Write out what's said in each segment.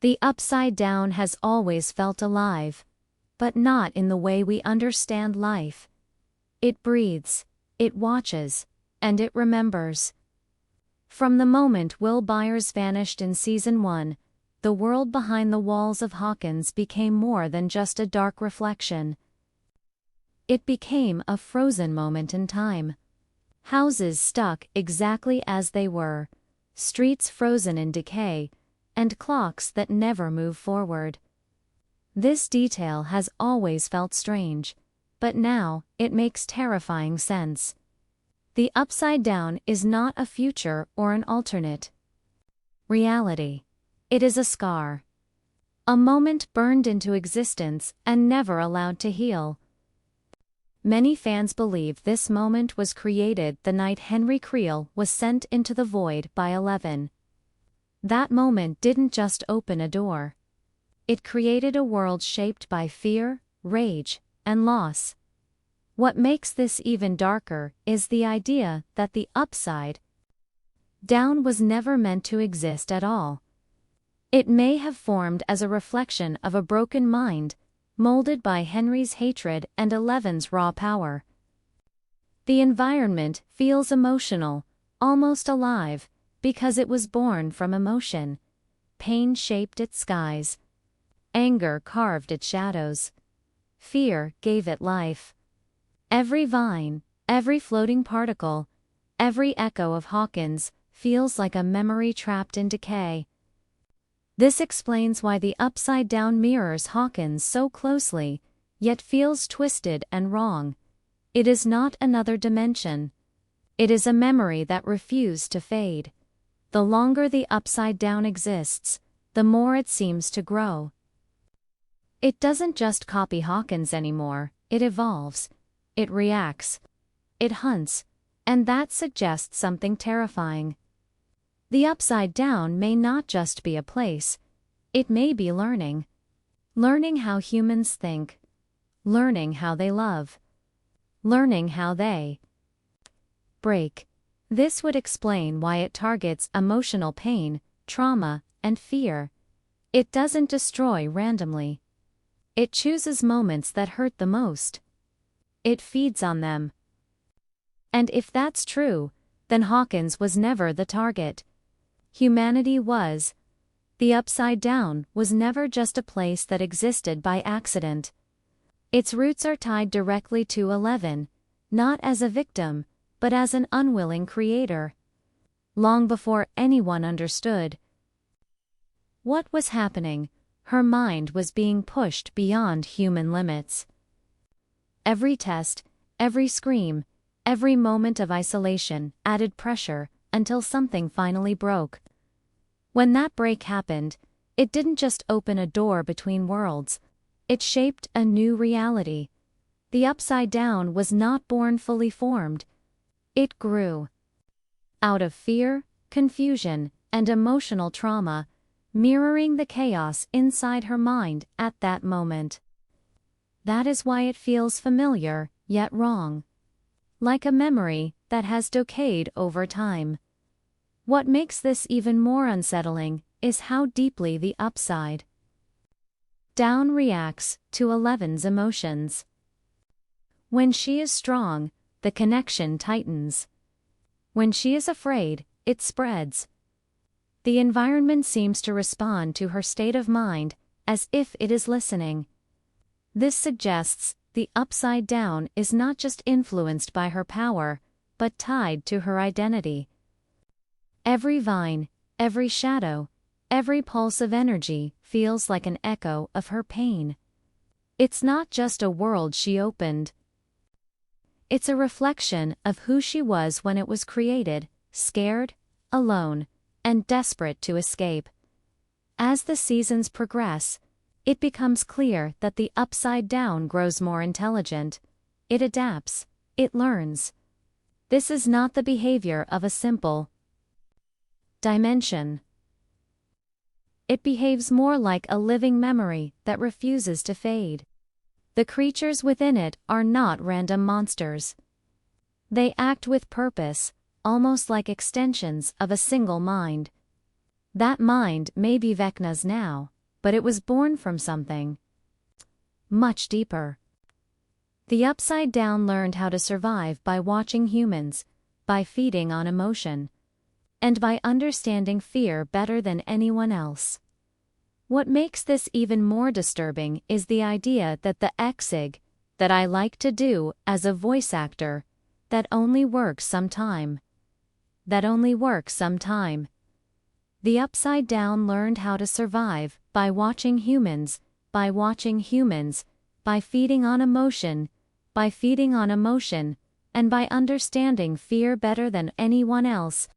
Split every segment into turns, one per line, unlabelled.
The upside down has always felt alive, but not in the way we understand life. It breathes, it watches, and it remembers. From the moment Will Byers vanished in Season 1, the world behind the walls of Hawkins became more than just a dark reflection. It became a frozen moment in time. Houses stuck exactly as they were, streets frozen in decay, and clocks that never move forward. This detail has always felt strange, but now it makes terrifying sense. The upside down is not a future or an alternate reality. It is a scar. A moment burned into existence and never allowed to heal. Many fans believe this moment was created the night Henry Creel was sent into the void by 11. That moment didn't just open a door. It created a world shaped by fear, rage, and loss. What makes this even darker is the idea that the upside down was never meant to exist at all. It may have formed as a reflection of a broken mind, molded by Henry's hatred and 11's raw power. The environment feels emotional, almost alive, because it was born from emotion. Pain shaped its skies. Anger carved its shadows. Fear gave it life. Every vine, every floating particle, every echo of Hawkins feels like a memory trapped in decay. This explains why the upside down mirrors Hawkins so closely, yet feels twisted and wrong. It is not another dimension. It is a memory that refused to fade. The longer the upside down exists, the more it seems to grow. It doesn't just copy Hawkins anymore, it evolves. It reacts. It hunts. And that suggests something terrifying. The upside down may not just be a place. It may be learning. Learning how humans think. Learning how they love. Learning how they break. This would explain why it targets emotional pain, trauma, and fear. It doesn't destroy randomly. It chooses moments that hurt the most. It feeds on them. And if that's true, then Hawkins was never the target. Humanity was. The upside down was never just a place that existed by accident. Its roots are tied directly to 11, not as a victim, but as an unwilling creator. Long before anyone understood what was happening, her mind was being pushed beyond human limits. Every test, every scream, every moment of isolation added pressure until something finally broke. When that break happened, it didn't just open a door between worlds, it shaped a new reality. The upside down was not born fully formed. It grew. Out of fear, confusion, and emotional trauma, mirroring the chaos inside her mind at that moment. That is why it feels familiar, yet wrong. Like a memory that has decayed over time. What makes this even more unsettling is how deeply the upside down reacts to 11's emotions. When she is strong, the connection tightens. When she is afraid, it spreads. The environment seems to respond to her state of mind, as if it is listening. This suggests the upside down is not just influenced by her power, but tied to her identity. Every vine, every shadow, every pulse of energy feels like an echo of her pain. It's not just a world she opened. It's a reflection of who she was when it was created, scared, alone, and desperate to escape. As the seasons progress, it becomes clear that the upside down grows more intelligent. It adapts. It learns. This is not the behavior of a simple dimension. It behaves more like a living memory that refuses to fade. The creatures within it are not random monsters. They act with purpose, almost like extensions of a single mind. That mind may be Vecna's now, but it was born from something much deeper. The Upside Down learned how to survive by watching humans, by feeding on emotion, and by understanding fear better than anyone else. What makes this even more disturbing is the idea that the exig that I like to do as a voice actor, that only works sometime. That only works sometime. The Upside Down learned how to survive by watching humans, by feeding on emotion, and by understanding fear better than anyone else.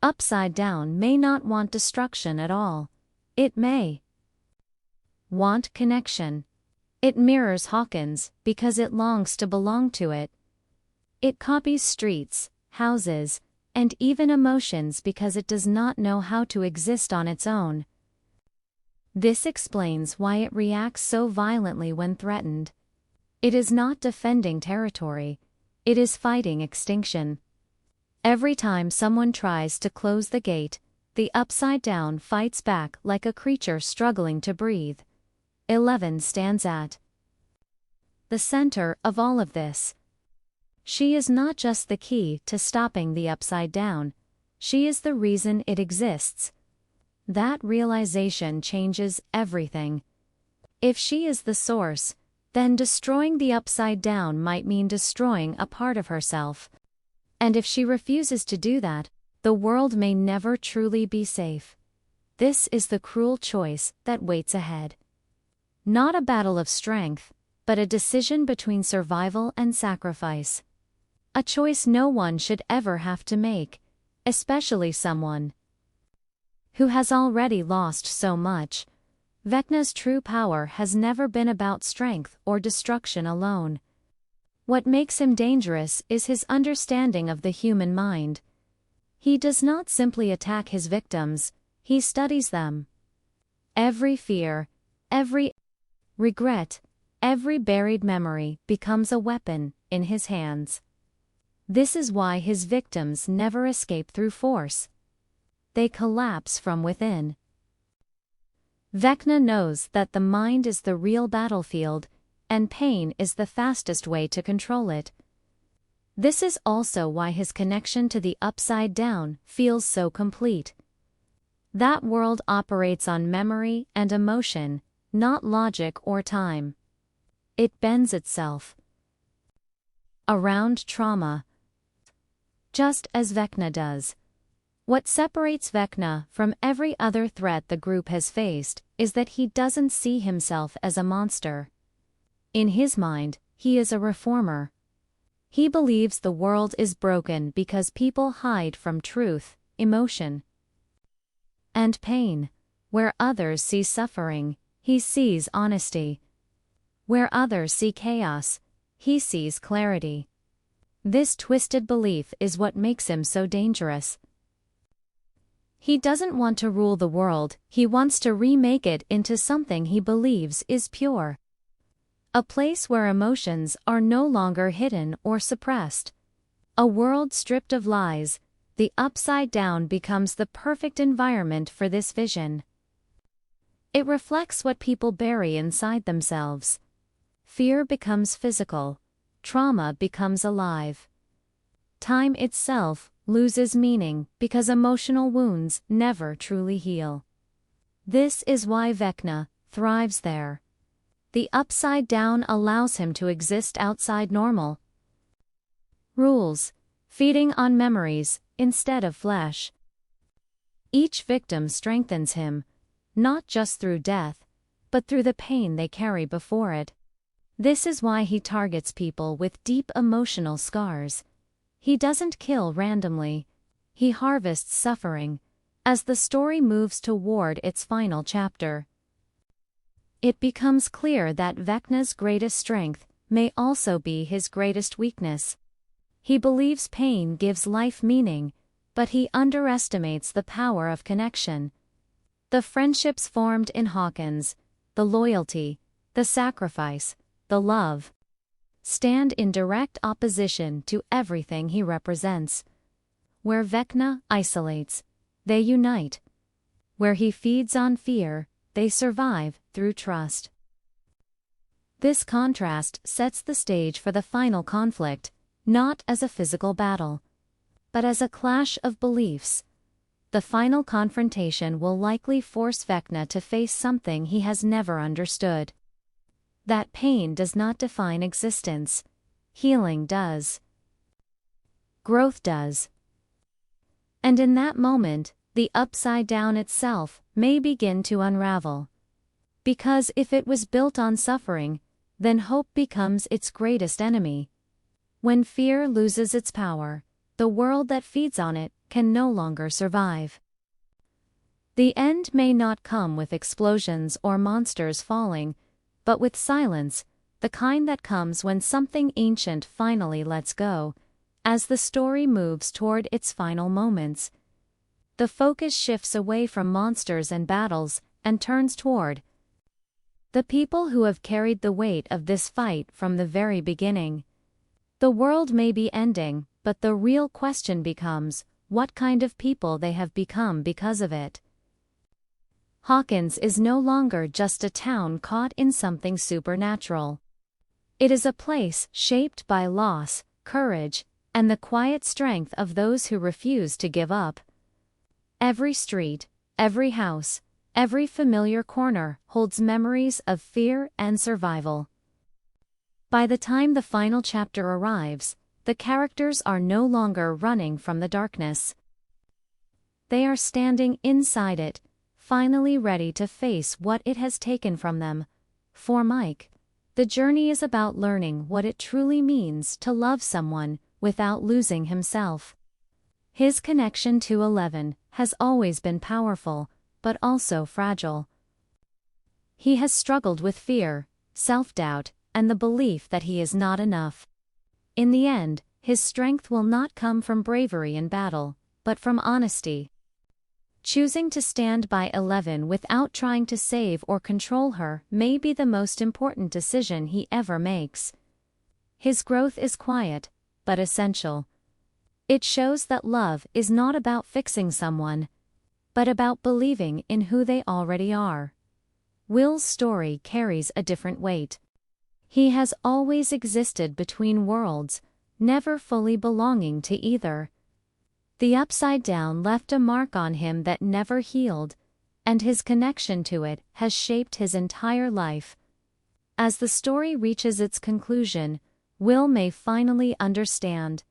Upside Down may not want destruction at all. It may want connection. It mirrors Hawkins because it longs to belong to it. It copies streets, houses, and even emotions because it does not know how to exist on its own. This explains why it reacts so violently when threatened. It is not defending territory, it is fighting extinction. Every time someone tries to close the gate, the Upside Down fights back like a creature struggling to breathe. 11 stands at the center of all of this. She is not just the key to stopping the Upside Down, she is the reason it exists. That realization changes everything. If she is the source, then destroying the Upside Down might mean destroying a part of herself. And if she refuses to do that, the world may never truly be safe. This is the cruel choice that waits ahead. Not a battle of strength, but a decision between survival and sacrifice. A choice no one should ever have to make, especially someone who has already lost so much. Vecna's true power has never been about strength or destruction alone. What makes him dangerous is his understanding of the human mind. He does not simply attack his victims, he studies them. Every fear, every regret, every buried memory becomes a weapon in his hands. This is why his victims never escape through force. They collapse from within. Vecna knows that the mind is the real battlefield, and pain is the fastest way to control it. This is also why his connection to the Upside Down feels so complete. That world operates on memory and emotion, not logic or time. It bends itself around trauma, just as Vecna does. What separates Vecna from every other threat the group has faced is that he doesn't see himself as a monster. In his mind, he is a reformer. He believes the world is broken because people hide from truth, emotion, and pain. Where others see suffering, he sees honesty. Where others see chaos, he sees clarity. This twisted belief is what makes him so dangerous. He doesn't want to rule the world, he wants to remake it into something he believes is pure. A place where emotions are no longer hidden or suppressed. A world stripped of lies. The Upside Down becomes the perfect environment for this vision. It reflects what people bury inside themselves. Fear becomes physical. Trauma becomes alive. Time itself loses meaning because emotional wounds never truly heal. This is why Vecna thrives there. The Upside Down allows him to exist outside normal rules, feeding on memories instead of flesh. Each victim strengthens him, not just through death, but through the pain they carry before it. This is why he targets people with deep emotional scars. He doesn't kill randomly. He harvests suffering. As the story moves toward its final chapter, it becomes clear that Vecna's greatest strength may also be his greatest weakness. He believes pain gives life meaning, but he underestimates the power of connection. The friendships formed in Hawkins, the loyalty, the sacrifice, the love, stand in direct opposition to everything he represents. Where Vecna isolates, they unite. Where he feeds on fear, they survive through trust. This contrast sets the stage for the final conflict, not as a physical battle, but as a clash of beliefs. The final confrontation will likely force Vecna to face something he has never understood. That pain does not define existence. Healing does. Growth does. And in that moment, the upside down itself may begin to unravel. Because if it was built on suffering, then hope becomes its greatest enemy. When fear loses its power, the world that feeds on it can no longer survive. The end may not come with explosions or monsters falling, but with silence, the kind that comes when something ancient finally lets go. As the story moves toward its final moments, the focus shifts away from monsters and battles and turns toward the people who have carried the weight of this fight from the very beginning. The world may be ending, but the real question becomes, what kind of people they have become because of it. Hawkins is no longer just a town caught in something supernatural. It is a place shaped by loss, courage, and the quiet strength of those who refuse to give up. Every street, every house, every familiar corner holds memories of fear and survival. By the time the final chapter arrives, the characters are no longer running from the darkness. They are standing inside it, finally ready to face what it has taken from them. For Mike, the journey is about learning what it truly means to love someone without losing himself. His connection to 11 has always been powerful, but also fragile. He has struggled with fear, self-doubt, and the belief that he is not enough. In the end, his strength will not come from bravery in battle, but from honesty. Choosing to stand by 11 without trying to save or control her may be the most important decision he ever makes. His growth is quiet, but essential. It shows that love is not about fixing someone, but about believing in who they already are. Will's story carries a different weight. He has always existed between worlds, never fully belonging to either. The upside down left a mark on him that never healed, and his connection to it has shaped his entire life. As the story reaches its conclusion, Will may finally understand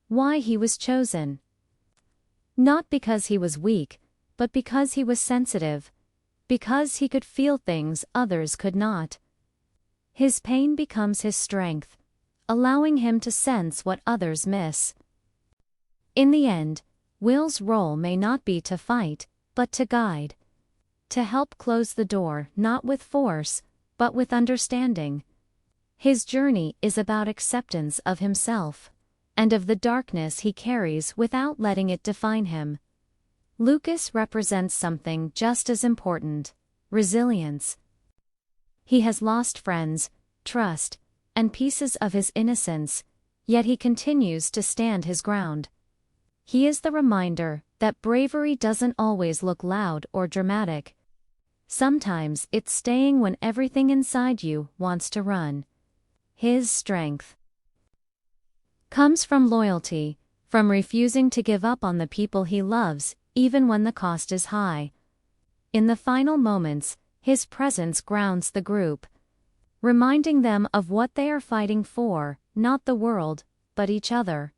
why he was chosen. Not because he was weak, but because he was sensitive, because he could feel things others could not. His pain becomes his strength, allowing him to sense what others miss. In the end, Will's role may not be to fight, but to guide. To help close the door not with force, but with understanding. His journey is about acceptance of himself, and of the darkness he carries without letting it define him. Lucas represents something just as important: resilience. He has lost friends, trust, and pieces of his innocence, yet he continues to stand his ground. He is the reminder that bravery doesn't always look loud or dramatic. Sometimes it's staying when everything inside you wants to run. His strength comes from loyalty, from refusing to give up on the people he loves, even when the cost is high. In the final moments, his presence grounds the group, reminding them of what they are fighting for, not the world, but each other.